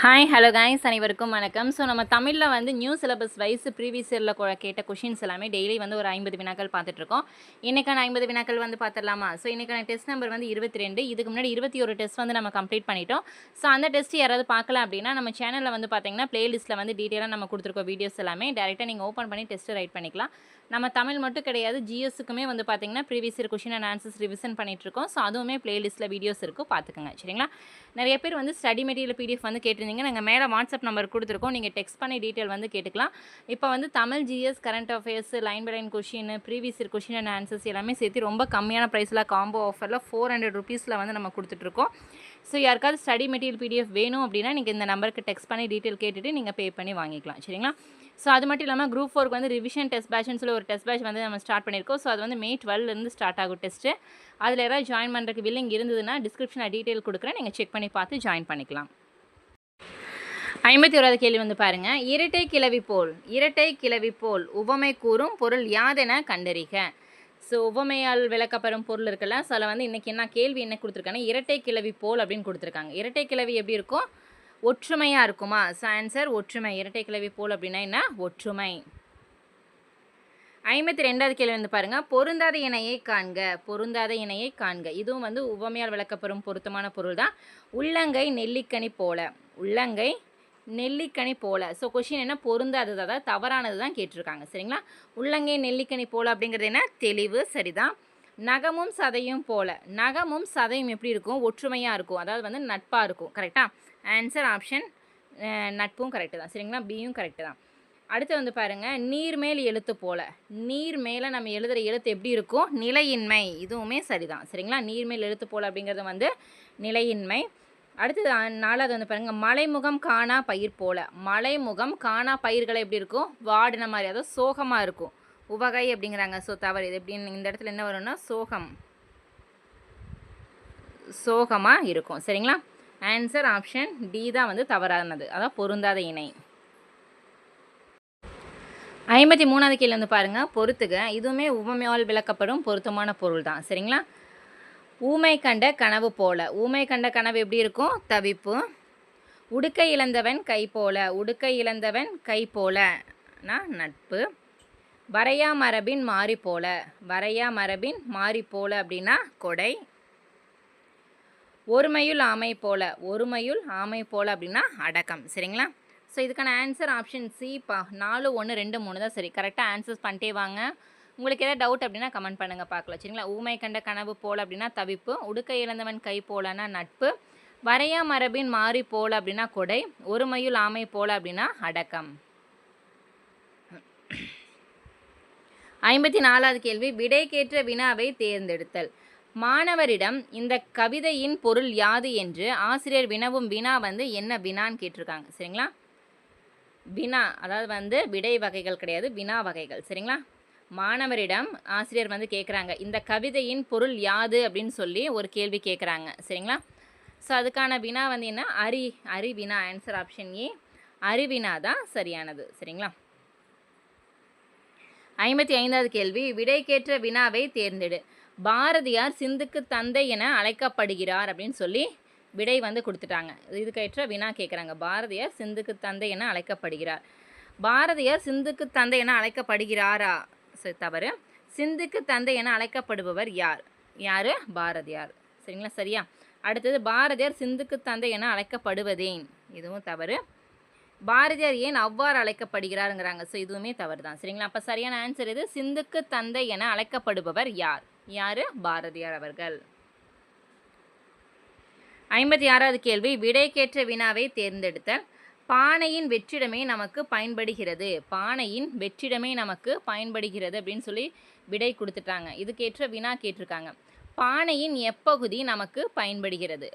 Hi hello guys, அனைவருக்கும் வணக்கம். So நம்ம தமிழில் வந்து நியூ சிலபஸ் வைஸ் ப்ரீவியஸ் இயரில் கேட்ட கொஷின்ஸ் எல்லாமே டெய்லி வந்து ஒரு 50 வினாக்கள் பார்த்துட்ருக்கோம். இன்றைக்கான 50 வினாக்கள் வந்து பார்த்துடலாமா? ஸோ இன்றைக்கான டெஸ்ட் நம்பர் வந்து 22. இதுக்கு முன்னாடி 21 டெஸ்ட் வந்து நம்ம கம்ப்ளீட் பண்ணிட்டோம். ஸோ அந்த டெஸ்ட் யாராவது பார்க்கலாம் அப்படின்னா நம்ம சேனலில் வந்து பார்த்தீங்கன்னா பிளேலிஸ்ட்டில் வந்து டீட்டெயிலாக நம்ம கொடுத்துருக்கோம் வீடியோஸ் எல்லாமே. டேரெக்டாக நீங்கள் ஓப்பன் பண்ணி டெஸ்ட்டு ரைட் பண்ணிக்கலாம். நம்ம தமிழ் மட்டும் கிடையாது, ஜிஎஸ்ஸுக்குமே வந்து பார்த்தீங்கன்னா previous year question and answers revision பண்ணிகிட்ருக்கோம். ஸோ அதுவுமே பிளேலிஸ்ட்டில் வீடியோஸ் இருக்கும், பார்த்துக்கோங்க. சரிங்களா? நிறைய பேர் வந்து ஸ்டடி மெட்டீரியல் பிடிஎஃப் வந்து கேட்டிருந்தீங்க. நாங்கள் மேலே வாட்ஸ்அப் நம்பர் கொடுத்துருக்கோம், நீங்கள் டெக்ஸ்ட் பண்ணி டீட்டெயில் வந்து கேட்டுக்கலாம். இப்போ வந்து Tamil, GS, current affairs, line by line question, previous year question and answers எல்லாமே சேர்த்து ரொம்ப கம்மியான ப்ரைஸில் காம்போ ஆஃபரில் 400 ருபீஸில் வந்து நம்ம கொடுத்துட்ருக்கோம். ஸோ யாருக்காவது ஸ்டடி மெட்டீரியல் பிடிஎஃப் வேணும் அப்படின்னா நீங்கள் இந்த நம்பருக்கு டெக்ஸ்ட் பண்ணி டீட்டெயில் கேட்டுட்டு நீங்கள் பே பண்ணி வாங்கிக்கலாம். சரிங்களா? ஸோ அது மட்டும் இல்லாமல் குரூப் 4க்கு வந்து ரிவிஷன் டெஸ்ட் பேட்ச்னு சொல்லி ஒரு டெஸ்ட் பேட்ச் வந்து நம்ம ஸ்டார்ட் பண்ணியிருக்கோம். ஸோ அது வந்து May 12 ஸ்டார்ட் ஆகும் டெஸ்ட்டு. அதில் யாராவது ஜாயின் பண்ணுறதுக்கு வில்லிங் இருந்ததுன்னா டிஸ்கிரிப்ஷனில் டீட்டெயில் கொடுக்குறேன், நீங்கள் செக் பண்ணி பார்த்து ஜாயின் பண்ணிக்கலாம். 51வது கேள்வி வந்து பாருங்கள். இரட்டை கிளவி போல் உவமை கூறும் பொருள் யாதென கண்டறிக. ஸோ உவமையால் விளக்கப்பெறும் பொருள் இருக்குல்ல, ஸோ அதில் வந்து இன்றைக்கி என்ன கேள்வி என்ன கொடுத்துருக்காங்கன்னா இரட்டை கிளவி போல் அப்படின்னு கொடுத்துருக்காங்க. இரட்டை கிளவி எப்படி இருக்கும்? ஒற்றுமையாக இருக்குமா? ஸோ ஆன்சர் ஒற்றுமை. இரட்டை கிளவி போல் அப்படின்னா என்ன? ஒற்றுமை. 52வது கேள்வி வந்து பாருங்கள். பொருந்தாத இணையை காண்க. இதுவும் வந்து உவமையால் விளக்கப்பெறும் பொருத்தமான பொருள் தான். உள்ளங்கை நெல்லிக்கனி போல. ஸோ கொஷின் என்ன? பொருந்தாதது, அதாவது தவறானது தான் கேட்டிருக்காங்க. சரிங்களா? உள்ளங்கை நெல்லிக்கனி போல அப்படிங்கிறது என்ன? தெளிவு, சரிதான். நகமும் சதையும் எப்படி இருக்கும்? ஒற்றுமையாக இருக்கும், அதாவது வந்து நட்பாக இருக்கும். கரெக்டாக? ஆன்சர் ஆப்ஷன் நட்பும் கரெக்டு தான். சரிங்களா? பியும் கரெக்டு தான். அடுத்து வந்து பாருங்கள். நீர்மேல் எழுத்து போல. நீர் மேலே நம்ம எழுதுகிற எழுத்து எப்படி இருக்கும்? நிலையின்மை. இதுவுமே சரிதான். சரிங்களா? நீர்மேல் எழுத்து போல அப்படிங்கிறது வந்து நிலையின்மை. அடுத்தது 4வது வந்து பாருங்கள். மலைமுகம் காணா பயிர் போல. மலைமுகம் காணா பயிர்களை எப்படி இருக்கும்? வாடின மாதிரி, அதாவது சோகமாக இருக்கும். உவகை அப்படிங்கிறாங்க. ஸோ தவறு. இது எப்படின்னு இந்த இடத்துல என்ன வரும்னா சோகமாக இருக்கும். சரிங்களா? ஆன்சர் ஆப்ஷன் டி தான் வந்து தவறானது, அதாவது பொருந்தாத இணை. 53வது கேள்வி வந்து பாருங்கள். பொறுத்துக. இதுவுமே உவமையால் விளக்கப்படும் பொருத்தமான பொருள் தான். சரிங்களா? ஊமை கண்ட கனவு போல. ஊமை கண்ட கனவு எப்படி இருக்கும்? தவிப்பு. உடுக்கை இழந்தவன் கை போலனா நட்பு. வரையா மரபின் மாறி போல அப்படின்னா கொடை. ஒருமையுள் ஆமை போல அப்படின்னா அடக்கம். சரிங்களா? ஸோ இதுக்கான ஆன்சர் ஆப்ஷன் சி 4, 1, 2, 3 தான் சரி. கரெக்டாக ஆன்சர்ஸ் பண்ணிட்டே வாங்க. உங்களுக்கு எதாவது டவுட் அப்படின்னா கமெண்ட் பண்ணுங்கள், பார்க்கலாம். சரிங்களா? ஊமை கண்ட கனவு போல் அப்படின்னா தவிப்பு. உடுக்கை இழந்தவன் கை போலனா நட்பு. வரையா மரபின் மாறி போல அப்படின்னா கொடை. ஒருமையுள் ஆமை போல அப்படின்னா அடக்கம். 54வது கேள்வி. விடைக்கேற்ற வினாவை தேர்ந்தெடுத்தல். மாணவரிடம் இந்த கவிதையின் பொருள் யாது என்று ஆசிரியர் வினவும் வினா வந்து என்ன வினான்னு கேட்டிருக்காங்க. சரிங்களா? வினா, அதாவது வந்து விடை வகைகள் கிடையாது, வினா வகைகள். சரிங்களா? மாணவரிடம் ஆசிரியர் வந்து கேட்குறாங்க, இந்த கவிதையின் பொருள் யாது அப்படின்னு சொல்லி ஒரு கேள்வி கேட்குறாங்க. சரிங்களா? ஸோ அதுக்கான வினா வந்து என்ன? அறிவினா. ஆன்சர் ஆப்ஷன் ஏ, அறிவினா தான் சரியானது. சரிங்களா? 55வது கேள்வி. விடைக்கேற்ற வினாவை தேர்ந்தெடு. பாரதியார் சிந்துக்கு தந்தை என அழைக்கப்படுகிறார் அப்படின்னு சொல்லி விடை வந்து கொடுத்துட்டாங்க. இதுக்கேற்ற வினா கேட்குறாங்க. பாரதியார் சிந்துக்கு தந்தை என அழைக்கப்படுகிறார். பாரதியார் சிந்துக்கு தந்தை என அழைக்கப்படுகிறாரா? தவறு. சிந்துக்கு தந்தை என அழைக்கப்படுபவர் யார்? பாரதியார். சரிங்களா? சரியா? அடுத்தது பாரதியார் சிந்துக்கு தந்தை என அழைக்கப்படுவதேன். இதுவும் தவறு. பாரதியார் ஏன் அவ்வாறு அழைக்கப்படுகிறாருங்கிறாங்க. ஸோ இதுவுமே தவறு தான். சரிங்களா? அப்போ சரியான ஆன்சர் இது. சிந்துக்கு தந்தை என அழைக்கப்படுபவர் யார்? பாரதியார் அவர்கள். 56வது கேள்வி. விடைக்கேற்ற வினாவை தேர்ந்தெடுத்தல். பானையின் வெற்றிடமே நமக்கு பயன்படுகிறது அப்படின்னு சொல்லி விடை கொடுத்துட்டாங்க. இதுக்கேற்ற வினா கேட்டிருக்காங்க. பானையின் எப்பகுதி நமக்கு பயன்படுகிறது?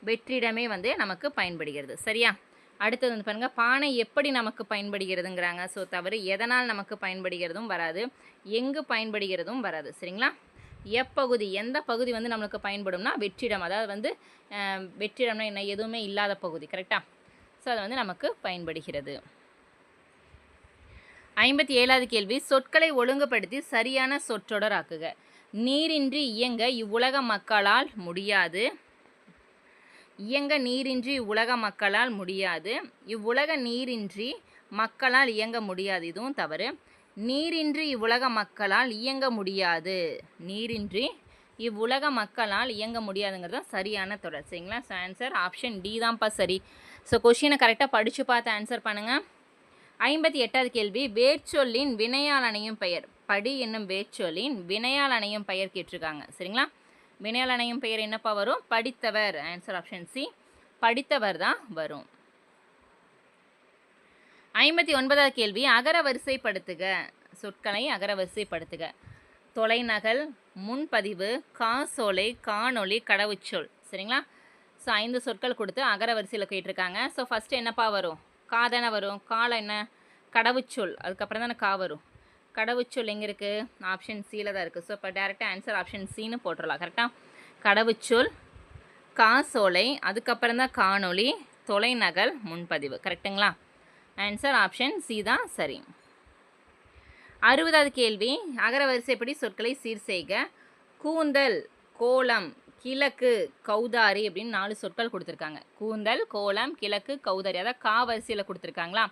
வெற்றிடமே வந்து நமக்கு பயன்படுகிறது. சரியா? அடுத்தது வந்து பாருங்கள். பானை எப்படி நமக்கு பயன்படுகிறதுங்கிறாங்க. ஸோ தவறு. எதனால் நமக்கு பயன்படுகிறதும் வராது, எங்கு பயன்படுகிறதும் வராது. சரிங்களா? எப்பகுதி, எந்த பகுதி வந்து நம்மளுக்கு பயன்படும்னா வெற்றிடம், அதாவது வந்து வெற்றிடம்னா என்ன? எதுவுமே இல்லாத பகுதி. கரெக்டாக? ஸோ அது வந்து நமக்கு பயன்படுகிறது. 57வது கேள்வி. சொற்களை ஒழுங்குபடுத்தி சரியான சொற்றொடராக்குக. நீரின்றி இயங்க இவ்வுலக மக்களால் முடியாது. இயங்க நீரின்றி உலக மக்களால் முடியாது. இவ்வுலக நீரின்றி மக்களால் இயங்க முடியாது. இதுவும் தவறு. நீரின்றி இவ்வுலக மக்களால் இயங்க முடியாது. நீரின்றி இவ்வுலக மக்களால் இயங்க முடியாதுங்கிறது தான் சரியான தொடர். சரிங்களா? ஸோ ஆன்சர் ஆப்ஷன் டி தான்ப்பா சரி. ஸோ கொஷினை கரெக்டாக படித்து பார்த்து ஆன்சர் பண்ணுங்கள். 58வது கேள்வி, வேர்ச்சொல்லின் வினையால் அணையும் பெயர். படி என்னும் வேர்ச்சொல்லின் வினையால் அணையும் பெயர் கேட்டிருக்காங்க. சரிங்களா? வினையால் அணையும் பெயர் என்னப்பா வரும்? படித்தவர். ஆன்சர் ஆப்ஷன் சி, படித்தவர் தான் வரும். 59வது கேள்வி, அகர வரிசைப்படுத்துக. சொற்களை அகர வரிசைப்படுத்துக. தொலைநகல், முன்பதிவு, காசோலை, காணொளி, கடவுச்சொல். சரிங்களா? ஸோ 5 சொற்கள் கொடுத்து அகர வரிசையில் கேட்டிருக்காங்க. ஸோ ஃபஸ்ட்டு என்னப்பா வரும்? கா தானே வரும். கால என்ன? கடவுச்சொல். அதுக்கப்புறம் தானே கா வரும். கடவுச்சொல் எங்கே இருக்குது? ஆப்ஷன் சியில் தான் இருக்குது. ஸோ இப்போ டேரெக்டாக ஆன்சர் ஆப்ஷன் சின்னு போட்டுடலாம். கரெக்டாக? கடவுச்சொல், காசோலை, அதுக்கப்புறம் தான் காணொளி, தொலைநகல், முன்பதிவு. கரெக்டுங்களா? ஆன்சர் ஆப்ஷன் சி தான் சரி. 60வது கேள்வி, அகர வரிசைப்படி சொற்களை சீர் செய்க. கூந்தல், கோலம், கிழக்கு, கௌதாரி அப்படின்னு 4 சொற்கள் கொடுத்துருக்காங்க. கூந்தல், கோலம், கிழக்கு, கௌதாரி. அதாவது கா வரிசையில் கொடுத்துருக்காங்களா?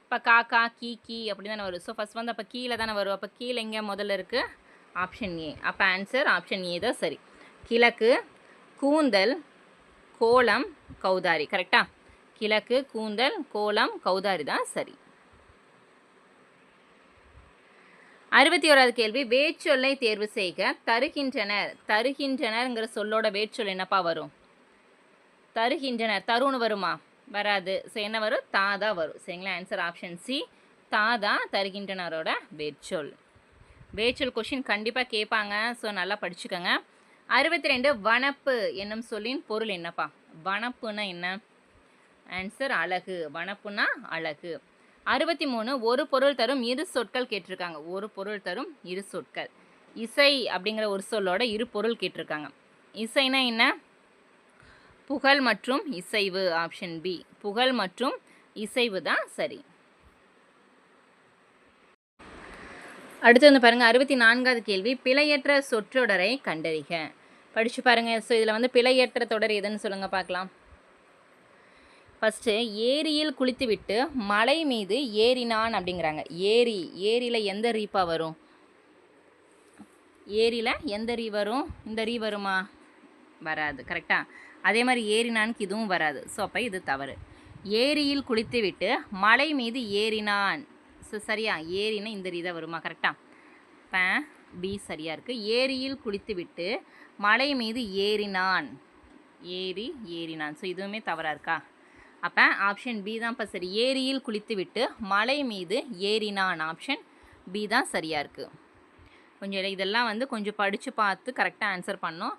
இப்போ கா கா கீ கீ அப்படி தானே வரும். ஸோ ஃபஸ்ட் வந்து அப்போ கீழே தானே வரும். அப்போ கீழே எங்கே முதல்ல இருக்குது? Option A. அப்போ ஆன்சர் ஆப்ஷன் ஏ தான் சரி. கிழக்கு, கூந்தல், கோலம், கௌதாரி. கரெக்டா? கிழக்கு, கூந்தல், கோலம், கௌதாரி தான் சரி. 61வது கேள்வி, வேர்ச்சொல்லை தேர்வு செய்க. தருகின்றனர். தருகின்றனர்ங்கிற சொல்லோட வேர்ச்சொல் என்னப்பா வரும்? தருகின்றனர். தருன்னு வருமா? வராது. ஸோ என்ன வரும்? தாதா வரும். சரிங்களா? ஆன்சர் ஆப்ஷன் சி, தாதா தருகின்றனரோட வேர்ச்சொல். வேர்ச்சொல் கொஷின் கண்டிப்பாக கேட்பாங்க. ஸோ நல்லா படிச்சுக்கோங்க. 62, வனப்பு என்னும் சொல்லின் பொருள் என்னப்பா? வனப்புன்னா என்ன? ஆன்சர் அழகு. வனப்புனா அழகு. 63, ஒரு பொருள் தரும் இரு சொற்கள் கேட்டிருக்காங்க. ஒரு பொருள் தரும் இரு சொற்கள். இசை அப்படிங்கிற ஒரு சொல்லோட இரு பொருள் கேட்டிருக்காங்க. இசைனா என்ன? புகழ் மற்றும் இசைவு. ஆப்ஷன் பி, புகழ் மற்றும் இசைவு தான் சரி. அடுத்து வந்து பாருங்கள், 64வது கேள்வி, பிழையற்ற சொற்றொடரை கண்டறிக. படித்து பாருங்கள். ஸோ இதில் வந்து பிழையற்ற தொடர் எதுன்னு சொல்லுங்கள் பார்க்கலாம். ஃபஸ்ட்டு, ஏரியில் குளித்துவிட்டு மலை மீது ஏறினான் அப்படிங்கிறாங்க. ஏரி, ஏரியில் எந்த ரீப்பா வரும்? ஏரியில் எந்த ரீ வரும்? இந்த ரீ வருமா? வராது. கரெக்டாக? அதே மாதிரி ஏறினானுக்கு இதுவும் வராது. ஸோ அப்போ இது தவறு. ஏரியில் குளித்துவிட்டு மலை மீது ஏறினான். ஸோ சரியா? ஏரினா இந்த ரீ தான் வருமா? கரெக்டாக? இப்போ பி சரியாக இருக்குது. ஏரியில் குளித்துவிட்டு மலை மீது ஏறினான். ஏரி, ஏறினான். ஸோ இதுவுமே தவறாக இருக்கா? அப்போ ஆப்ஷன் பி தான் இப்போ சரி. ஏரியில் குளித்துவிட்டு மலை மீது ஏறினான். ஆப்ஷன் பி தான் சரியாக இருக்குது. கொஞ்சம் இதெல்லாம் வந்து கொஞ்சம் படித்து பார்த்து கரெக்டாக ஆன்சர் பண்ணோம்.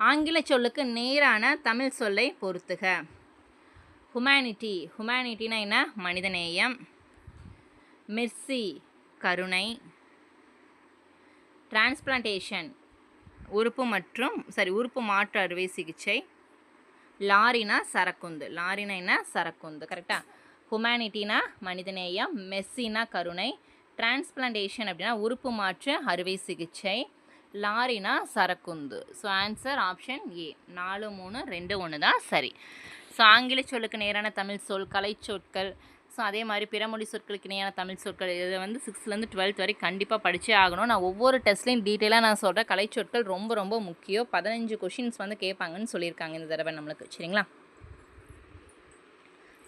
ஆங்கில சொல்லுக்கு நேரான தமிழ் சொல்லை பொறுத்துக. ஹுமானிட்டி, ஹுமானிட்டினா என்ன? மனிதநேயம். மெர்சி, கருணை. டிரான்ஸ்பிளான்டேஷன், உறுப்பு மாற்று அறுவை சிகிச்சை. லாரினா சரக்குந்து. லாரினா என்ன? சரக்குந்து. கரெக்டாக? ஹுமானிட்டினா மனிதநேயம், மெர்சினா கருணை, டிரான்ஸ்பிளான்டேஷன் அப்படின்னா உறுப்பு மாற்று அறுவை சிகிச்சை, லாரினா சரக்குந்து. So answer option A. 4, 3, 2, 1 தான் சரி. ஸோ ஆங்கில சொல்லுக்கு நேரான தமிழ் சொல், கலை சொற்கள். ஸோ அதே மாதிரி பிறமொழி சொற்களுக்கு இணையான தமிழ் சொற்கள். இதை வந்து 6லேருந்து 12th வரை கண்டிப்பாக படித்தே ஆகணும். நான் ஒவ்வொரு டெஸ்ட்லையும் டீட்டெயிலாக நான் சொல்கிறேன். கலை சொற்கள் ரொம்ப ரொம்ப முக்கியம். 15 கொஷின்ஸ் வந்து கேட்பாங்கன்னு சொல்லியிருக்காங்க இந்த தடவை நம்மளுக்கு. சரிங்களா?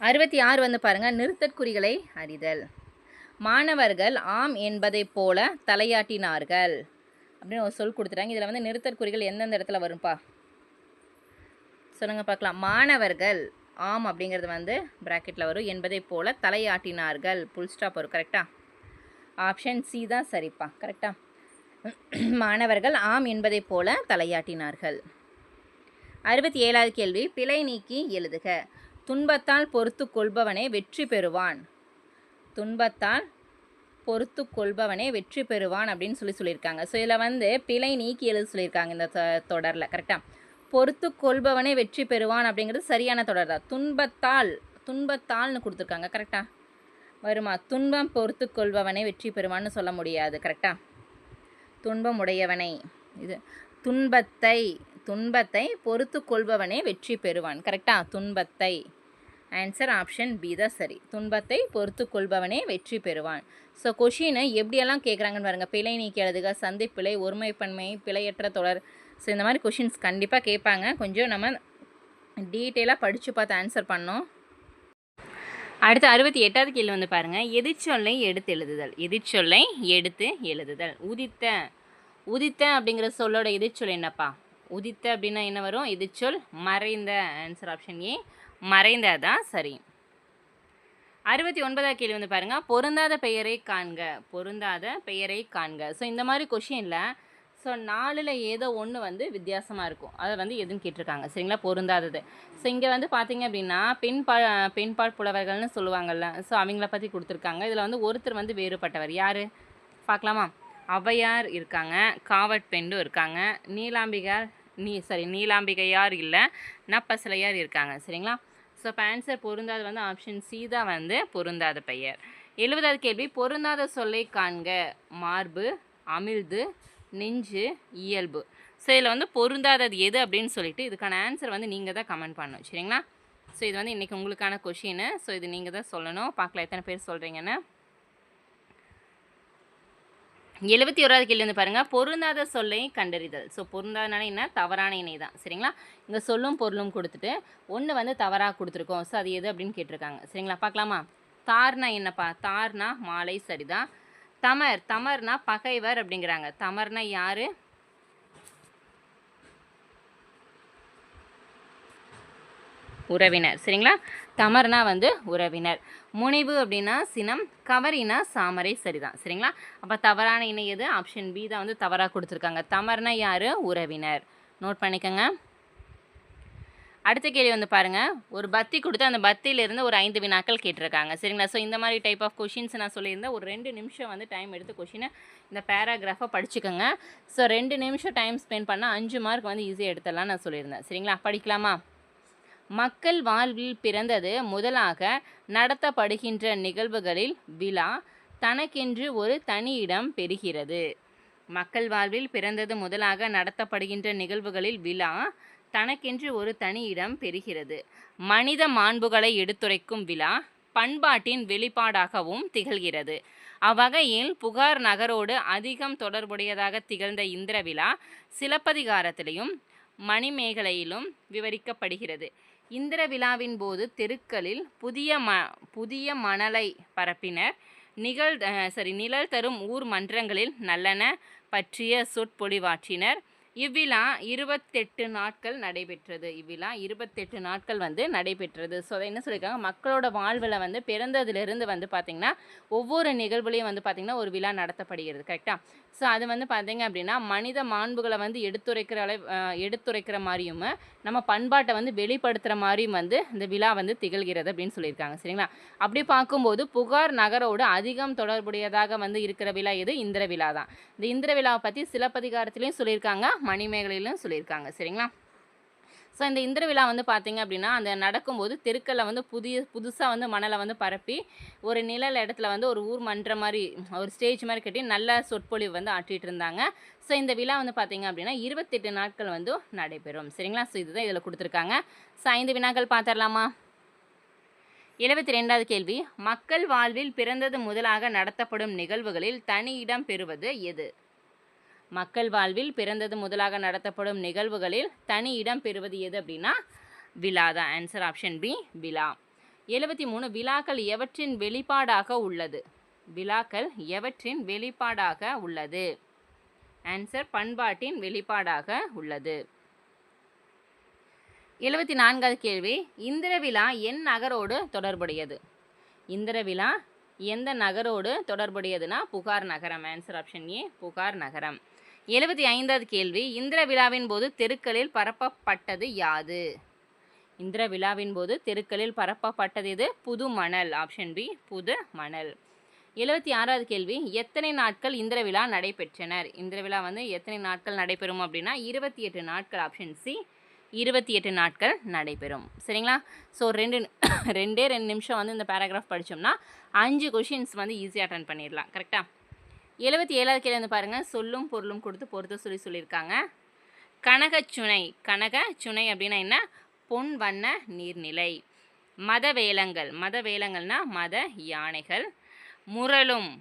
66 வந்து பாருங்கள், நிறுத்தற்குறிகளை அறிதல். மாணவர்கள் ஆம் என்பதை போல தலையாட்டினார்கள் அப்படின்னு ஒரு சொல் கொடுத்துட்டாங்க. இதில் வந்து நிறுத்தற்குறிகள் எந்தெந்த இடத்துல வரும்பா சொல்லுங்கள் பார்க்கலாம். மாணவர்கள் ஆம் அப்படிங்கிறது வந்து ப்ராக்கெட்டில் வரும். என்பதை போல தலையாட்டினார்கள், புல் ஸ்டாப் வரும். கரெக்டாக? ஆப்ஷன் சி தான் சரிப்பா. கரெக்டாக? மாணவர்கள் ஆம் என்பதை போல தலையாட்டினார்கள். 67வது கேள்வி, பிழை நீக்கி எழுதுக. துன்பத்தால் பொறுத்து கொள்பவனே வெற்றி பெறுவான். துன்பத்தால் பொறுத்து கொள்பவனே வெற்றி பெறுவான் அப்படின்னு சொல்லியிருக்காங்க. ஸோ இதில் வந்து பிழை நீக்கி எழுத சொல்லியிருக்காங்க இந்த தொடரில். கரெக்டாக? பொறுத்து கொள்பவனே வெற்றி பெறுவான் அப்படிங்கிறது சரியான தொடர் தான். துன்பத்தால்னு கொடுத்துருக்காங்க. கரெக்டாக வருமா? துன்பம் பொறுத்து கொள்பவனே வெற்றி பெறுவான்னு சொல்ல முடியாது. கரெக்டாக? துன்பம் உடையவனை. இது துன்பத்தை துன்பத்தை பொறுத்து கொள்பவனே வெற்றி பெறுவான். கரெக்டா? துன்பத்தை. ஆன்சர் ஆப்ஷன் பி தான் சரி. துன்பத்தை பொறுத்து கொள்பவனே வெற்றி பெறுவான். ஸோ கொஷினை எப்படியெல்லாம் கேட்குறாங்கன்னு பாருங்கள். பிழை நீக்கி எழுதுக, சந்திப்பிழை, ஒருமைப்பன்மை, பிழையற்ற தொடர். ஸோ இந்த மாதிரி கொஷின்ஸ் கண்டிப்பாக கேட்பாங்க. கொஞ்சம் நம்ம டீட்டெயிலாக படித்து பார்த்து ஆன்சர் பண்ணோம். அடுத்து 68வது கேள்வி வந்து பாருங்கள். எதிர்ச்சொல்லை எடுத்து எழுதுதல். எதிர்ச்சொல்லை எடுத்து எழுதுதல். உதித்த. உதித்த அப்படிங்கிற சொல்லோட எதிர்ச்சொல் என்னப்பா? உதித்த அப்படின்னா என்ன வரும்? எதிர்ச்சொல் மறைந்த. ஆன்சர் ஆப்ஷன் ஏ, மறைந்த தான் சரி. 69வது கேள்வி வந்து பாருங்கள். பொருந்தாத பெயரை காண்க. பொருந்தாத பெயரை காண்க. ஸோ இந்த மாதிரி கொஷினில் ஸோ 4ல் ஏதோ ஒன்று வந்து வித்தியாசமாக இருக்கும். அதை வந்து எதுன்னு கேட்டிருக்காங்க. சரிங்களா? பொருந்தாதது. ஸோ இங்கே வந்து பார்த்தீங்க அப்படின்னா பெண்பால் புலவர்கள்னு சொல்லுவாங்கள்ல. ஸோ அவங்கள பற்றி கொடுத்துருக்காங்க. இதில் வந்து ஒருத்தர் வந்து வேறுபட்டவர். யார் பார்க்கலாமா? ஔவையார் இருக்காங்க, காவட்பெண்டும் இருக்காங்க, நீலாம்பிகையார் இல்லை, நப்பசலையார் இருக்காங்க. சரிங்களா? ஸோ இப்போ ஆன்சர் பொருந்தாது வந்து ஆப்ஷன் சி தான் வந்து பொருந்தாத பெயர். 70வது கேள்வி. பொருந்தாத சொல்லை காண்க. மார்பு, அமிழ்து, நெஞ்சு, இயல்பு. ஸோ இதில் வந்து பொருந்தாதது எது அப்படின்னு சொல்லிட்டு இதுக்கான ஆன்சர் வந்து நீங்கள் தான் கமெண்ட் பண்ணணும். சரிங்களா? ஸோ இது வந்து இன்றைக்கி உங்களுக்கான கொஷின். ஸோ இது நீங்கள் தான் சொல்லணும். பார்க்கலாம் எத்தனை பேர் சொல்கிறீங்கன்னு. 71வது கேள்வி வந்து பாருங்கள். பொருந்தாத சொல்லை கண்டறிதல். ஸோ பொருந்தாதனால என்ன? தவறான இணை தான். சரிங்களா? இங்கே சொல்லும் பொருளும் கொடுத்துட்டு ஒன்று வந்து தவறாக கொடுத்துருக்கோம். ஸோ அது எது அப்படின்னு கேட்டிருக்காங்க. சரிங்களா? பார்க்கலாமா? தார்னா என்னப்பா? தார்னா மாலை, சரிதான். தமர்னா பகைவர் அப்படிங்கிறாங்க. தமர்னா யார்? உறவினர். சரிங்களா? தமர்னா வந்து உறவினர். முனைவு அப்படின்னா சினம், கவரினா சாமரை, சரிதான். சரிங்களா? அப்போ தவறான இணை எது? ஆப்ஷன் பி தான் வந்து தவறாக கொடுத்துருக்காங்க. தமர்னா யார்? உறவினர். நோட் பண்ணிக்கோங்க. அடுத்த கேள்வி வந்து பாருங்கள். ஒரு பத்தி கொடுத்து அந்த பத்தியிலிருந்து ஒரு 5 வினாக்கள் கேட்டிருக்காங்க. சரிங்களா? ஸோ இந்த மாதிரி டைப் ஆஃப் கொஷின்ஸ் நான் சொல்லியிருந்தேன். ஒரு 2 நிமிஷம் வந்து டைம் எடுத்து கொஷினை இந்த பேராகிராஃபை படிச்சுக்கோங்க. ஸோ 2 நிமிஷம் டைம் ஸ்பெண்ட் பண்ணால் 5 மார்க் வந்து ஈஸியாக எடுத்துடலாம் நான் சொல்லியிருந்தேன். சரிங்களா? படிக்கலாமா? மக்கள் வாழ்வில் பிறந்தது முதலாக நடத்தப்படுகின்ற நிகழ்வுகளில் விழா தனக்கென்று ஒரு தனி இடம் பெறுகிறது. மக்கள் வாழ்வில் பிறந்தது முதலாக நடத்தப்படுகின்ற நிகழ்வுகளில் விழா தனக்கென்று ஒரு தனி இடம் பெறுகிறது. மனித மாண்புகளை எடுத்துரைக்கும் விழா பண்பாட்டின் வெளிப்பாடாகவும் திகழ்கிறது. அவ்வகையில் புகார் நகரோடு அதிகம் தொடர்புடையதாக திகழ்ந்த இந்திர விழா சிலப்பதிகாரத்திலையும் மணிமேகலையிலும் விவரிக்கப்படுகிறது. இந்திர விழாவின் போது தெருக்களில் புதிய மணலை பரப்பினர். நிழல் தரும் ஊர் மன்றங்களில் நல்லன பற்றிய சொற்பொழிவாற்றினர். இவ்விழா 28 நாட்கள் நடைபெற்றது. இவ்விழா 28 நாட்கள் வந்து நடைபெற்றது. ஸோ அதை என்ன சொல்லியிருக்காங்க? மக்களோட வாழ்வில் வந்து பிறந்ததுலேருந்து வந்து பார்த்திங்கன்னா ஒவ்வொரு நிகழ்வுலையும் வந்து பார்த்திங்கன்னா ஒரு விழா நடத்தப்படுகிறது. கரெக்டாக? ஸோ அது வந்து பார்த்திங்க அப்படின்னா மனித மாண்புகளை வந்து எடுத்துரைக்கிற மாதிரியும் நம்ம பண்பாட்டை வந்து வெளிப்படுத்துகிற மாதிரியும் வந்து இந்த விழா வந்து திகழ்கிறது அப்படின்னு சொல்லியிருக்காங்க. சரிங்களா? அப்படி பார்க்கும்போது புகார் நகரோடு அதிகம் தொடர்புடையதாக வந்து இருக்கிற விழா எது? இந்திர விழா தான். இந்த இந்திர விழாவை பற்றி சிலப்பதிகாரத்திலையும் சொல்லியிருக்காங்க, மணிமேகலையிலும் சொல்லியிருக்காங்க. சரிங்களா? ஸோ இந்த இந்திர விழா வந்து பார்த்திங்க அப்படின்னா அந்த நடக்கும்போது தெருக்களில் வந்து புதுசாக வந்து மணலை வந்து பரப்பி ஒரு நிழல் இடத்துல வந்து ஒரு ஊர் மன்ற மாதிரி ஒரு ஸ்டேஜ் மாதிரி கட்டி நல்ல சொற்பொழிவு வந்து ஆற்றிட்டு இருந்தாங்க. ஸோ இந்த விழா வந்து பார்த்திங்க அப்படின்னா 28 நாட்கள் வந்து நடைபெறும். சரிங்களா? ஸோ இதுதான் இதில் கொடுத்துருக்காங்க. ஸோ 5 வினாக்கள் பார்த்துடலாமா? 72வது கேள்வி. மக்கள் வாழ்வில் பிறந்தது முதலாக நடத்தப்படும் நிகழ்வுகளில் தனி இடம் பெறுவது எது? மக்கள் வாழ்வில் பிறந்தது முதலாக நடத்தப்படும் நிகழ்வுகளில் தனி இடம் பெறுவது எது அப்படின்னா விழா தான். ஆன்சர் ஆப்ஷன் பி, விழா. 73. விழாக்கள் எவற்றின் வெளிப்பாடாக உள்ளது? விழாக்கள் எவற்றின் வெளிப்பாடாக உள்ளது? ஆன்சர் பண்பாட்டின் வெளிப்பாடாக உள்ளது. 74வது கேள்வி. இந்திர விழா என் நகரோடு தொடர்புடையது? இந்திர விழா எந்த நகரோடு தொடர்புடையதுன்னா புகார் நகரம். ஆன்சர் ஆப்ஷன் ஏ, புகார் நகரம். 75வது கேள்வி. இந்திர விழாவின் போது தெருக்களில் பரப்பப்பட்டது யாது? இந்திர விழாவின் போது தெருக்களில் பரப்பப்பட்டது எது? புது மணல். ஆப்ஷன் பி, புது மணல். 76வது கேள்வி. எத்தனை நாட்கள் இந்திர விழா நடைபெற்றனர்? இந்திர விழா வந்து எத்தனை நாட்கள் நடைபெறும் அப்படின்னா 28 நாட்கள். ஆப்ஷன் சி, 28 நாட்கள் நடைபெறும். சரிங்களா? ஸோ ரெண்டே நிமிஷம் வந்து இந்த பேராகிராஃப் படித்தோம்னா 5 கொஷின்ஸ் வந்து ஈஸியாக அட்டன் பண்ணிடலாம். கரெக்டாக? 77வது கேள்வி வந்து பாருங்கள். சொல்லும் பொருளும் கொடுத்து பொறுத்த சொல்லியிருக்காங்க. கனகச்சுனை, கனகச்சுனை அப்படின்னா என்ன? பொன் வண்ண நீர்நிலை. மதவேலங்கள், மதவேலங்கள்னா மத யானைகள். முரளும்,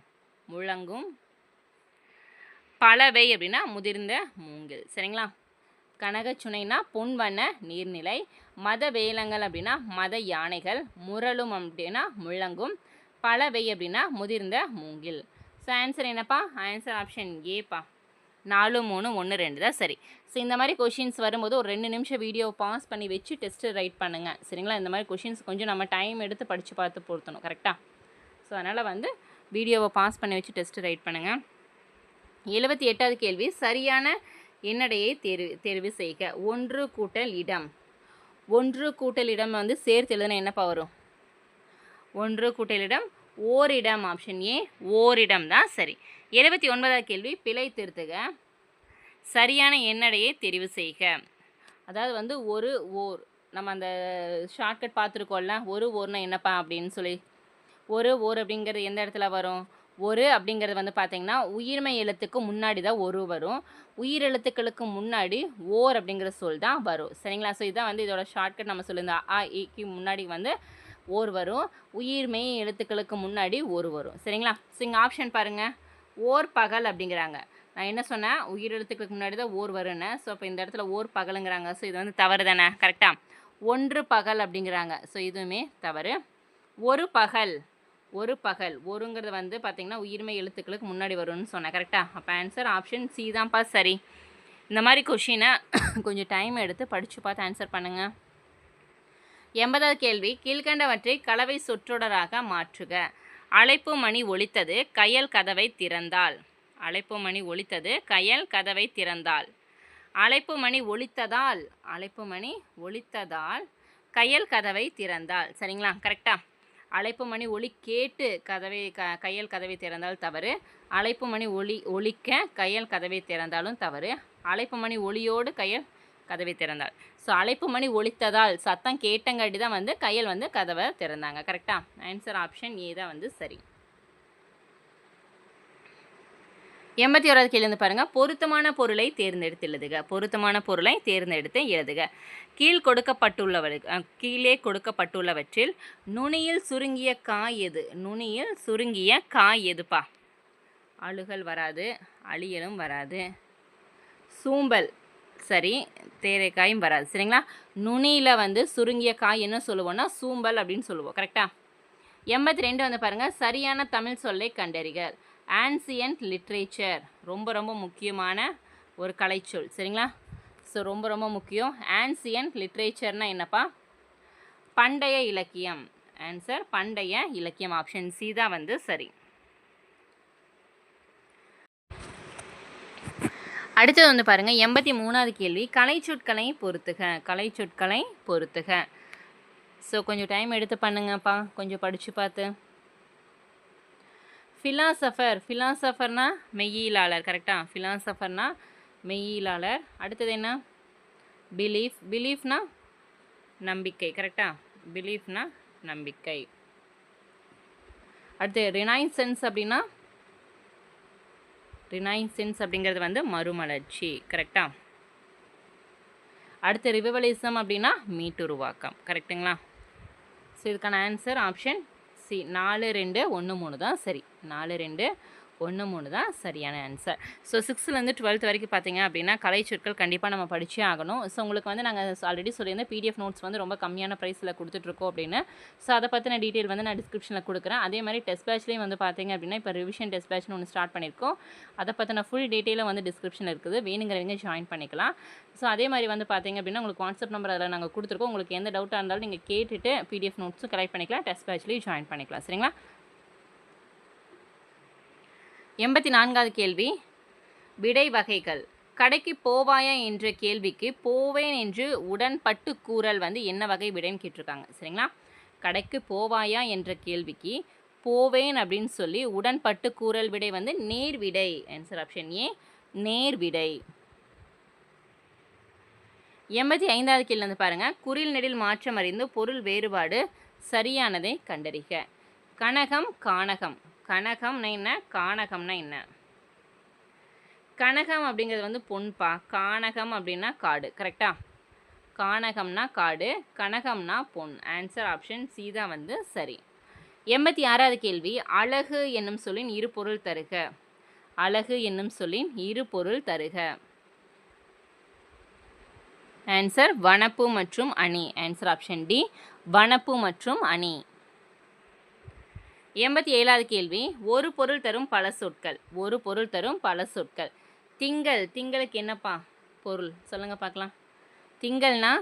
முழங்கும். பலவை அப்படின்னா முதிர்ந்த மூங்கில். சரிங்களா? கனகச்சுனைனா பொன் வண்ண நீர்நிலை, மதவேலங்கள் அப்படின்னா மத யானைகள், முரளும் அப்படின்னா முழங்கும், பலவை அப்படின்னா முதிர்ந்த மூங்கில். ஸோ ஆன்சர் என்னப்பா? ஆன்சர் ஆப்ஷன் ஏப்பா. 4, 3, 1, 2 தான் சரி. ஸோ இந்த மாதிரி கொஷின்ஸ் வரும்போது ஒரு 2 நிமிஷம் வீடியோவை பாஸ் பண்ணி வச்சு டெஸ்ட்டு ரைட் பண்ணுங்கள். சரிங்களா? இந்த மாதிரி கொஷின்ஸ் கொஞ்சம் நம்ம டைம் எடுத்து படித்து பார்த்து பொருத்தணும். கரெக்டாக? ஸோ அதனால் வந்து வீடியோவை பாஸ் பண்ணி வச்சு டெஸ்ட்டு ரைட் பண்ணுங்கள். 78வது கேள்வி, சரியான எண்ணடையை தேர்வு செய்க. 1 கூட்டல் இடம். 1 கூட்டல் இடம் வந்து சேர்த்து எழுதுனா என்னப்பா வரும்? 1 கூட்டல் இடம் ஓரிடம். ஆப்ஷன் ஏ ஓரிடம் தான் சரி. 79வது கேள்வி, பிழை திருத்துக. சரியான எண்ணடையை தெரிவு செய்க. அதாவது வந்து ஒரு ஓர், நம்ம அந்த ஷார்ட்கட் பார்த்துருக்கோம்ல, ஒரு ஓர்னா என்னப்பா அப்படின்னு சொல்லி. ஒரு ஓர் அப்படிங்கிறது எந்த இடத்துல வரும்? ஒரு அப்படிங்கிறது வந்து பார்த்திங்கன்னா உயிர்மை எழுத்துக்கு முன்னாடி தான் ஒரு வரும். உயிர் எழுத்துக்களுக்கு முன்னாடி ஓர் அப்படிங்கிற சொல் தான் வரும். சரிங்களா? ஸோ இதுதான் வந்து இதோட ஷார்ட்கட். நம்ம சொல்லியிருந்தோம் அ இக்கு முன்னாடி வந்து ஓர் வரும், உயிர்மை எழுத்துக்களுக்கு முன்னாடி ஒரு வரும். சரிங்களா? ஸோ இங்கே ஆப்ஷன் பாருங்கள், ஓர் பகல் அப்படிங்கிறாங்க. நான் என்ன சொன்னேன்? உயிர் எழுத்துக்களுக்கு முன்னாடி தான் ஓர் வரும்னு. ஸோ இப்போ இந்த இடத்துல ஓர் பகலுங்கிறாங்க. ஸோ இது வந்து தவறு தானே? கரெக்டாக? 1 பகல் அப்படிங்கிறாங்க. ஸோ இதுவுமே தவறு. ஒரு பகல், ஒரு பகல், ஒருங்கிறது வந்து பார்த்திங்கன்னா உயிர்மை எழுத்துக்களுக்கு முன்னாடி வரும்னு சொன்னேன். கரெக்டாக? அப்போ ஆன்சர் ஆப்ஷன் சி தான்ப்பா சரி. இந்த மாதிரி கொஷினை கொஞ்சம் டைம் எடுத்து படித்து பார்த்து ஆன்சர் பண்ணுங்கள். 80வது கேள்வி, கீழ்கண்டவற்றை கலவை சொற்றொடராக மாற்றுக. அழைப்பு மணி ஒலித்தது, கயல் கதவை திறந்தாள். அழைப்பு மணி ஒலித்தது, கயல் கதவை திறந்தாள். அழைப்பு மணி ஒலித்ததால், அழைப்பு மணி ஒலித்ததால் கயல் கதவை திறந்தாள். சரிங்களா? கரெக்டாக? அழைப்பு மணி ஒலி கேட்டு கயல் கதவை திறந்தால் தவறு. அழைப்பு மணி ஒலிக்க கயல் கதவை திறந்தாலும் தவறு. அழைப்பு மணி ஒலியோடு கயல் கதவை திறந்தாள். ஸோ அழைப்பு மணி ஒலித்ததால் சத்தம் கேட்டங்காட்டி தான் வந்து கயல் வந்து கதவை திறந்தாங்க. கரெக்டாக? ஆன்சர் ஆப்ஷன் ஏ தான் வந்து சரி. 81வது கேள்வி வந்து பாருங்கள், பொருத்தமான பொருளை தேர்ந்தெடுத்து எழுதுக. பொருத்தமான பொருளை தேர்ந்தெடுத்து எழுதுக. கீழே கொடுக்கப்பட்டுள்ளவற்றில் நுனியில் சுருங்கிய காய் எது? நுனியில் சுருங்கிய காய் எதுப்பா? அழுகல் வராது, அழியலும் வராது, சூம்பல் சரி, தேரைக்காயும் வராது. சரிங்களா? நுனியில் வந்து சுருங்கிய காய் என்ன சொல்லுவோம்னா சூம்பல் அப்படின்னு சொல்லுவோம். கரெக்டாக? 82 வந்து பாருங்கள், சரியான தமிழ் சொல்லை கண்டறிக. ஆன்சியன்ட் லிட்ரேச்சர் ரொம்ப ரொம்ப முக்கியமான ஒரு கலைச்சொல். சரிங்களா? ஸோ ரொம்ப ரொம்ப முக்கியம். ஆன்சியன்ட் லிட்ரேச்சர்னால் என்னப்பா? பண்டைய இலக்கியம். ஆன்சர் பண்டைய இலக்கியம். ஆப்ஷன் சி தான் வந்து சரி. அடுத்தது வந்து பாருங்கள், 83வது கேள்வி, கலைச்சொற்களை பொறுத்துக. கலைச்சொற்களை பொறுத்துக. ஸோ கொஞ்சம் டைம் எடுத்து பண்ணுங்கப்பா, கொஞ்சம் படித்து பார்த்து. ஃபிலாசபர், ஃபிலாசபர்னா மெய்யியலாளர். கரெக்டாக? ஃபிலாசபர்னா மெய்யியலாளர். அடுத்தது என்ன? பிலீஃப், பிலீஃப்னா நம்பிக்கை. கரெக்டாக? பிலீஃப்னா நம்பிக்கை. அடுத்து ரினைசன்ஸ் அப்படின்னா, ரினைசன்ஸ் அப்படிங்கிறது வந்து மறுமலர்ச்சி. கரெக்டாக? அடுத்து ரிவைவலிசம் அப்படின்னா மீட்டுருவாக்கம். கரெக்டுங்களா? ஸோ இதுக்கான ஆன்சர் ஆப்ஷன் சி 4, 2, 1, 3 தான் சரி. 4, 2, 1, 3 தான் சரியான ஆன்சர். ஸோ 6லேருந்து 12th வரைக்கும் பார்த்தீங்க அப்படின்னா கலைச்சொற்கள் கண்டிப்பாக நம்ம படித்தே ஆகணும். ஸோ உங்களுக்கு வந்து நாங்கள் ஆல்ரெடி சொல்லியிருந்தேன் பிடிஎஃப் நோட்ஸ் வந்து ரொம்ப கம்மியான ப்ரைஸில் கொடுத்துட்ருக்கோம் அப்படின்னு. ஸோ அதை பற்றின டீட்டெயில் வந்து நான் டிஸ்கிரிப்ஷனில் கொடுக்குறேன். அதே மாதிரி டெஸ்ட் பேட்ச்லேயும் வந்து பார்த்தீங்க அப்படின்னா இப்போ ரிவிஷன் டெஸ்ட் பேட்ச்னு ஒன்று ஸ்டார்ட் பண்ணியிருக்கோம். அதை பற்றின ஃபுல் டீட்டெயிலும் வந்து டிஸ்கிரிப்ஷனில் இருக்குது, வேணுங்கிறவங்க ஜாயின் பண்ணிக்கலாம். ஸோ அதே மாதிரி வந்து பார்த்தீங்க அப்படின்னா உங்களுக்கு வாட்ஸ்அப் நம்பர் அதில் நாங்கள் கொடுத்துருக்கோம். உங்களுக்கு எந்த டவுட்டாக இருந்தாலும் நீங்கள் கேட்டுட்டு பிடிஎஃப் நோட்ஸும் கலெக்ட் பண்ணிக்கலாம், டெஸ்ட் பேட்ச்லேயும் ஜாயின் பண்ணிக்கலாம். சரிங்களா? 84வது கேள்வி, விடை வகைகள். கடைக்கு போவாயா என்ற கேள்விக்கு போவேன் என்று உடன்பட்டு கூறல் வந்து என்ன வகை விடைன்னு கேட்டிருக்காங்க. சரிங்களா? கடைக்கு போவாயா என்ற கேள்விக்கு போவேன் அப்படின்னு சொல்லி உடன்பட்டு கூறல் விடை வந்து நேர் விடை. ஆன்சர் ஆப்ஷன் ஏ நேர் விடை. 85வது கேள்வி வந்து பாருங்கள், குறில் நெடில் மாற்றம் அறிந்து பொருள் வேறுபாடு சரியானதை கண்டறிக. கனகம், கானகம். கனகம்னா என்ன? கானகம்னா என்ன? கனகம் அப்படிங்கிறது வந்து பொன்பா. கானகம் அப்படின்னா காடு. கரெக்டா? கானகம்னா காடு, கனகம்னா பொன். ஆன்சர் ஆப்ஷன் சி தான் வந்து சரி. 86வது கேள்வி. அழகு என்னும் சொல்லின் இரு பொருள் தருக. அழகு என்னும் சொல்லின் இரு பொருள் தருக. ஆன்சர் வனப்பு மற்றும் அணி. ஆன்சர் ஆப்ஷன் டி, வனப்பு மற்றும் அணி. 87வது கேள்வி. ஒரு பொருள் தரும் பல சொற்கள். ஒரு பொருள் தரும் பல சொற்கள். திங்கள். திங்களுக்கு என்னப்பா பொருள் சொல்லுங்க பார்க்கலாம். திங்கள்னா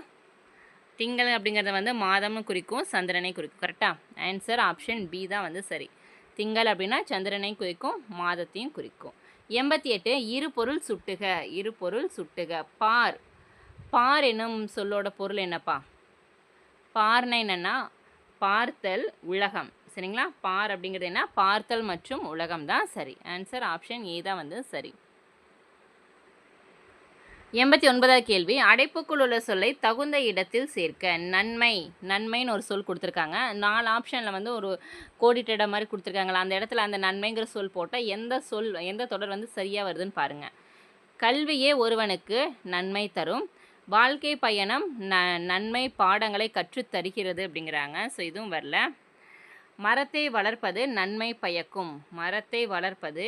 திங்கள் அப்படிங்கிறத வந்து மாதம்னு குறிக்கும், சந்திரனை குறிக்கும். கரெக்டா? ஆன்சர் ஆப்ஷன் பி தான் வந்து சரி. திங்கள் அப்படின்னா சந்திரனை குறிக்கும், மாதத்தையும் குறிக்கும். 88 இரு பொருள் சுட்டுக. இரு பொருள் சுட்டுக. பார். பார் என்னும் சொல்லோட பொருள் என்னப்பா? பார்னா என்னன்னா பார்த்தல், உலகம். சரிங்களா? பார் அப்படிங்கிறது என்ன? பார்த்தல் மற்றும் உலகம் தான் சரி. ஆன்சர் ஆப்ஷன் ஏ தான் வந்து சரி. 89வது கேள்வி. அடைப்புக்குள் உள்ள சொல்லை தகுந்த இடத்தில் சேர்க்க. நன்மை. நன்மைன்னு ஒரு சொல் கொடுத்துருக்காங்க. 4 ஆப்ஷனில் வந்து ஒரு கோடிட்ட இடம் மாதிரி கொடுத்துருக்காங்களா, அந்த இடத்துல அந்த நன்மைங்கிற சொல் போட்டால் எந்த தொடர் வந்து சரியாக வருதுன்னு பாருங்கள். கல்வியே ஒருவனுக்கு நன்மை தரும். வாழ்க்கை பயணம் நன்மை பாடங்களை கற்றுத் தருகிறது அப்படிங்கிறாங்க. ஸோ இதுவும் வரல. மரத்தை வளர்ப்பது நன்மை பயக்கும். மரத்தை வளர்ப்பது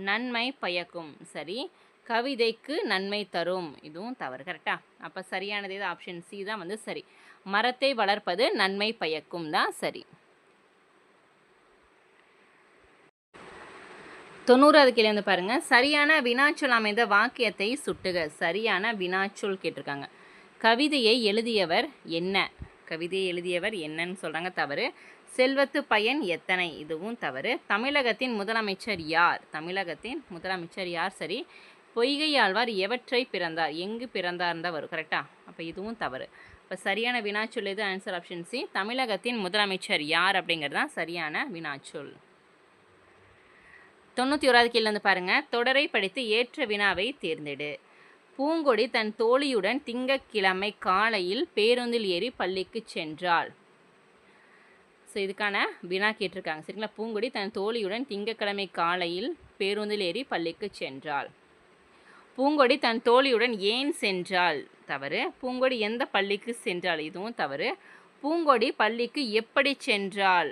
நன்மை பயக்கும். சரி. கவிதைக்கு நன்மை தரும். இதுவும் தவறு. கரெக்டா? அப்போ சரியானது இது ஆப்ஷன் சி தான் வந்து சரி. மரத்தை வளர்ப்பது நன்மை பயக்கும் தான் சரி. 90வது கேள்வி வந்து பாருங்க. சரியான வினாச்சொல் அமைந்த வாக்கியத்தை சுட்டுக. சரியான வினாச்சொல் கேட்டிருக்காங்க. கவிதையை எழுதியவர் என்ன? கவிதையை எழுதியவர் என்னன்னு சொல்கிறாங்க. தவறு. செல்வத்து பயன் எத்தனை? இதுவும் தவறு. தமிழகத்தின் முதலமைச்சர் யார்? தமிழகத்தின் முதலமைச்சர் யார்? சரி. பொய்கை ஆழ்வார் எவற்றை பிறந்தார்? எங்கு பிறந்தார் தான் வரும். கரெக்டா? அப்போ இதுவும் தவறு. இப்போ சரியான வினாச்சொல் எது? Answer option C. தமிழகத்தின் முதலமைச்சர் யார் அப்படிங்கிறது தான் சரியான வினாச்சொல். 91வது கேள்வி வந்து பாருங்கள். தொடரை படித்து ஏற்ற வினாவை தேர்ந்தெடு. பூங்கொடி தன் தோழியுடன் திங்கட்கிழமை காலையில் பேருந்தில் ஏறி பள்ளிக்கு சென்றாள். ஸோ இதுக்கான வினா கேட்டிருக்காங்க. சரிங்களா? பூங்கொடி தன் தோழியுடன் திங்கட்கிழமை காலையில் பேருந்தில் ஏறி பள்ளிக்கு சென்றாள். பூங்கொடி தன் தோழியுடன் ஏன் சென்றாள்? தவறு. பூங்கொடி எந்த பள்ளிக்கு சென்றாள்? இதுவும் தவறு. பூங்கொடி பள்ளிக்கு எப்படி சென்றாள்?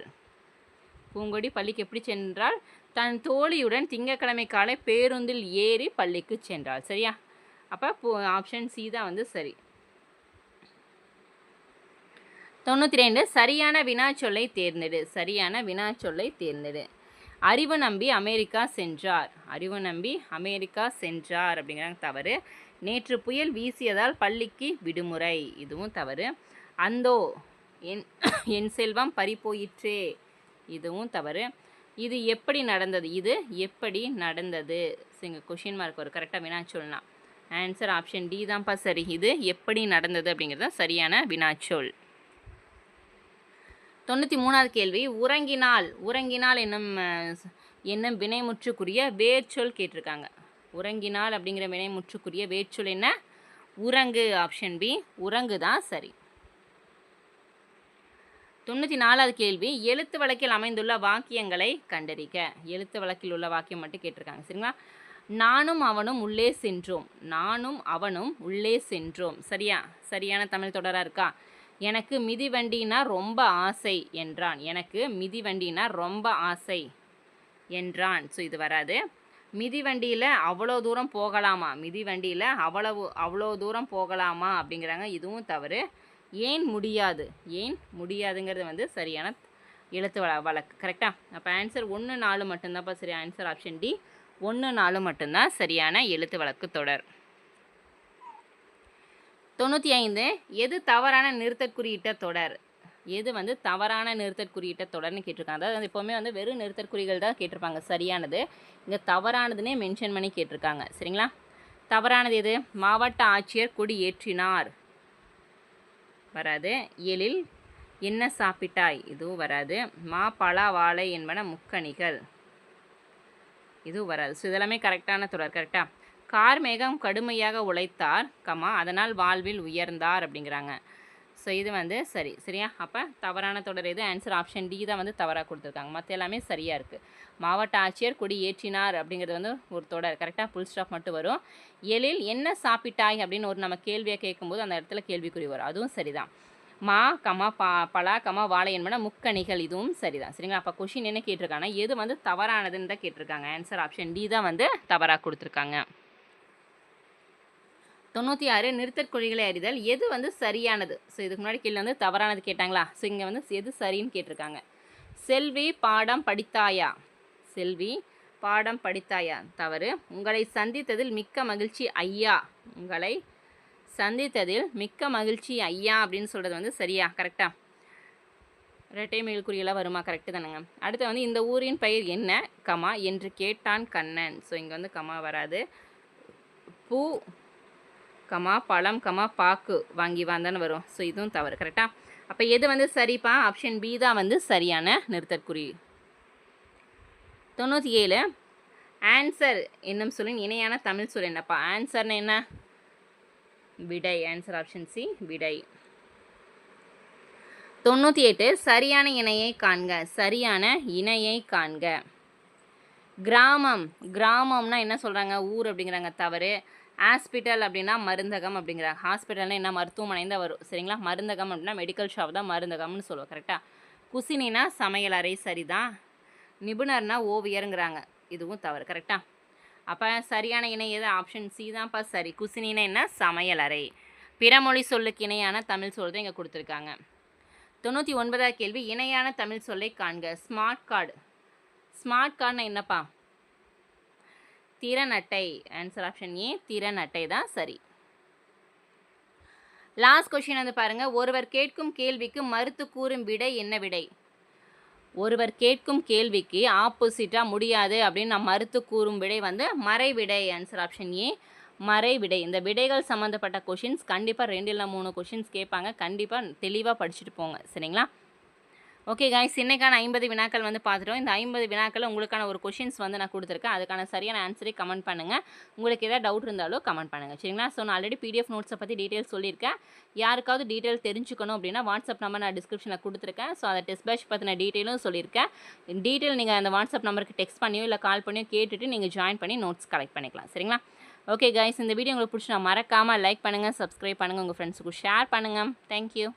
பூங்கொடி பள்ளிக்கு எப்படி சென்றாள்? தன் தோழியுடன் திங்கட்கிழமை காலை பேருந்தில் ஏறி பள்ளிக்கு சென்றாள். சரியா? அப்போ ஆப்ஷன் சி தான் வந்து சரி. 92 சரியான வினாச்சொல்லை தேர்ந்தெடு. சரியான வினாச்சொல்லை தேர்ந்தெடு. அறிவு நம்பி அமெரிக்கா சென்றார். அறிவு நம்பி அமெரிக்கா சென்றார் அப்படிங்கிறாங்க. தவறு. நேற்று புயல் வீசியதால் பள்ளிக்கு விடுமுறை. இதுவும் தவறு. அந்தோ என் செல்வம் பறிபோயிற்றே. இதுவும் தவறு. இது எப்படி நடந்தது? இது எப்படி நடந்தது? இங்கே கொஷின் மார்க் ஒரு கரெக்டாக வினாச்சொல்னா ஆன்சர் ஆப்ஷன் டி தான்ப்பா சரி. இது எப்படி நடந்தது அப்படிங்கிறது தான் சரியான வினாச்சொல். 93வது கேள்வி. உறங்கினால். உறங்கினால் என்னும் வினைமுற்றுக்குரிய வேர்ச்சொல் கேட்டிருக்காங்க. உறங்கினால் அப்படிங்கிற வினைமுற்றுக்குரிய வேர்ச்சொல் என்ன? உறங்கு. ஆப்ஷன் பி, உறங்கு தான் சரி. 94வது கேள்வி. எழுத்து வழக்கில் அமைந்துள்ள வாக்கியங்களை கண்டறிக. எழுத்து வழக்கில் உள்ள வாக்கியம் மட்டும் கேட்டிருக்காங்க. சரிங்களா? நானும் அவனும் உள்ளே சென்றோம். நானும் அவனும் உள்ளே சென்றோம். சரியா? சரியான தமிழ் தொடராக இருக்கா? எனக்கு மிதிவண்டினா ரொம்ப ஆசை என்றான். எனக்கு மிதிவண்டினா ரொம்ப ஆசை என்றான். ஸோ இது வராது. மிதிவண்டியில் அவ்வளோ தூரம் போகலாமா? மிதிவண்டியில் அவ்வளோ தூரம் போகலாமா அப்படிங்கிறாங்க. இதுவும் தவறு. ஏன் முடியாது? ஏன் முடியாதுங்கிறது வந்து சரியான எழுத்து வழக்கு. கரெக்டாக? அப்போ ஆன்சர் 1, 4 மட்டும்தான்ப்பா சரி. ஆன்சர் ஆப்ஷன் டி 1, 4 மட்டும்தான் சரியான எழுத்து வழக்கு தொடர். 95 எது தவறான நிறுத்தற்குறியிட்ட தொடர்? எது வந்து தவறான நிறுத்தற்குறியிட்ட தொடர்னு கேட்டிருக்காங்க. அதாவது எப்போவுமே வந்து வெறும் நிறுத்தற்குறிகள் தான் கேட்டிருப்பாங்க. சரியானது. இங்கே தவறானதுன்னே மென்ஷன் பண்ணி கேட்டிருக்காங்க. சரிங்களா? தவறானது எது? மாவட்ட ஆட்சியர் கொடி ஏற்றினார். வராது. எழில் என்ன சாப்பிட்டாய்? இதுவும் வராது. மா, பலா, வாழை என்பன முக்கணிகள். இதுவும் வராது. ஸோ இதெல்லாமே கரெக்டான தொடர். கரெக்டாக? கார்மேகம் கடுமையாக உழைத்தார், அதனால் வாழ்வில் உயர்ந்தார் அப்படிங்கிறாங்க. ஸோ இது வந்து சரி சரியா. அப்போ தவறான தொடர் எது? ஆன்சர் ஆப்ஷன் டி தான் வந்து தவறாக கொடுத்துருக்காங்க. மற்ற எல்லாமே சரியாக இருக்குது. மாவட்ட ஆட்சியர் கொடி ஏற்றினார் அப்படிங்கிறது வந்து ஒரு தொடர் கரெக்டாக, ஃபுல் ஸ்டாப் மட்டும் வரும். எழில் என்ன சாப்பிட்டாய் அப்படின்னு ஒரு நம்ம கேள்வியை கேட்கும்போது அந்த இடத்துல கேள்விக்குறி வரும், அதுவும் சரிதான். மா கமா பலா கமா வாழை என்பன முக்கணிகள், இதுவும் சரிதான் சரிங்களா. அப்போ கொஷின் என்ன கேட்டிருக்காங்கன்னா எது வந்து தவறானதுன்னு தான் கேட்டிருக்காங்க. ஆன்சர் ஆப்ஷன் டி தான் வந்து தவறாக கொடுத்துருக்காங்க. 96 நிறுத்தற்குறிகளை அறிதல் எது வந்து சரியானது? ஸோ இதுக்கு முன்னாடி கீழே வந்து தவறானது கேட்டாங்களா? ஸோ இங்கே வந்து எது சரின்னு கேட்டிருக்காங்க. செல்வி பாடம் படித்தாயா? செல்வி பாடம் படித்தாயா தவறு. உங்களை சந்தித்ததில் மிக்க மகிழ்ச்சி ஐயா. உங்களை சந்தித்ததில் மிக்க மகிழ்ச்சி ஐயா அப்படின்னு சொல்கிறது வந்து சரியா, கரெக்டா? இரட்டை மேல்குறியெல்லாம் வருமா? கரெக்டு தானுங்க. அடுத்து வந்து இந்த ஊரின் பெயர் என்ன கமா என்று கேட்டான் கண்ணன். ஸோ இங்கே வந்து கமா வராது. பூ கமா பழம் கமா பாக்கு வாங்கி வாந்தான்னு வரும். ஸோ இதுவும் தவறு கரெக்டா. அப்போ எது வந்து சரிப்பா? ஆப்ஷன் பி தான் வந்து சரியான நிறுத்தற்குறி. 97 ஆன்சர் என்னும் சொல்லின் இணையான தமிழ் சொல் என்னப்பா? ஆன்சர்னு என்ன? விடை. ஆன்சர் ஆப்ஷன் சி விடை. 98 சரியான இணையை காண்க. சரியான இணையை காண்க. கிராமம், கிராமம்னா என்ன சொல்கிறாங்க? ஊர் அப்படிங்கிறாங்க, தவறு. ஹாஸ்பிட்டல் அப்படின்னா மருந்தகம் அப்படிங்கிறாங்க. ஹாஸ்பிட்டல்னால் என்ன? மருத்துவமனை தான் வரும் சரிங்களா. மருந்தகம் அப்படின்னா மெடிக்கல் ஷாப் தான் மருந்தகம்னு சொல்லுவோம் கரெக்டாக. குசினினா சமையலறை, சரிதான். நிபுணர்னா ஓவியருங்கிறாங்க, இதுவும் தவறு கரெக்டா. அப்போ சரியான இணை எது? ஆப்ஷன் சி தான்ப்பா சரி. குசினினா என்ன? சமையலறை. பிறமொழி சொல்லுக்கு இணையான தமிழ் சொல் தான் இங்கே கொடுத்துருக்காங்க. 99வது கேள்வி இணையான தமிழ் சொல்லை காண்க. Smart card. ஸ்மார்ட் கார்டுனா என்னப்பா? திறன் அட்டை. ஆன்சர் ஆப்ஷன் ஏ திறன் அட்டை தான் சரி. லாஸ்ட் கொஸ்டின் வந்து பாருங்க. ஒருவர் கேட்கும் கேள்விக்கு மறுத்து கூறும் விடை என்ன விடை? ஒருவர் கேட்கும் கேள்விக்கு ஆப்போசிட்டாக முடியாது அப்படின்னு நான் மறுத்து கூறும் விடை வந்து மறைவிடை. ஆன்சர் ஆப்ஷன் ஏ மறைவிடை. இந்த விடைகள் சம்மந்தப்பட்ட கொஷின்ஸ் கண்டிப்பாக 2 இல்லை 3 கொஷின்ஸ் கேட்பாங்க. கண்டிப்பாக தெளிவாக படிச்சுட்டு போங்க சரிங்களா. ஓகே கைஸ், இன்றைக்கான 50 வினாக்கள் வந்து பார்த்துட்டோம். இந்த 50 வினாக்கள் உங்களுக்கான ஒரு கொஷின்ஸ் வந்து நான் கொடுத்துருக்கேன். அதுக்கான சரியான ஆன்சரை கமெண்ட் பண்ணுங்கள். உங்களுக்கு எதாவது டவுட் இருந்தாலும் கமெண்ட் பண்ணுங்கள் சரிங்களா. ஸோ நான் ஆல்ரெடி பிடிஎஃப் நோட்ஸை பற்றி டீட்டெயில்ஸ் சொல்லியிருக்கேன். யாருக்காவது டீட்டெயில் தெரிஞ்சுக்கணும் அப்படின்னா வாட்ஸ்அப் நம்பர் நான் டிஸ்கிரிப்ஷனில் கொடுத்துருக்கேன். ஸோ அதை டெஸ்ட் பேட்ச் பற்றின டீட்டெயிலும் சொல்லியிருக்கேன். டீட்டெயில் நீங்கள் அந்த வாட்ஸ்அப் நம்பருக்கு டெக்ஸ்ட் பண்ணியோ இல்லை கால் பண்ணியோ கேட்டுட்டு நீங்கள் ஜாயின் பண்ணி நோட்ஸ் கலெக்ட் பண்ணிக்கலாம் சரிங்களா. ஓகே கைஸ், இந்த வீடியோ உங்களுக்கு பிடிச்சி நான் மறக்காமல் லைக் பண்ணுங்கள், சப்ஸ்கிரைப் பண்ணுங்கள், உங்கள் ஃப்ரெண்ட்ஸுக்கு ஷேர் பண்ணுங்கள். தேங்க்யூ.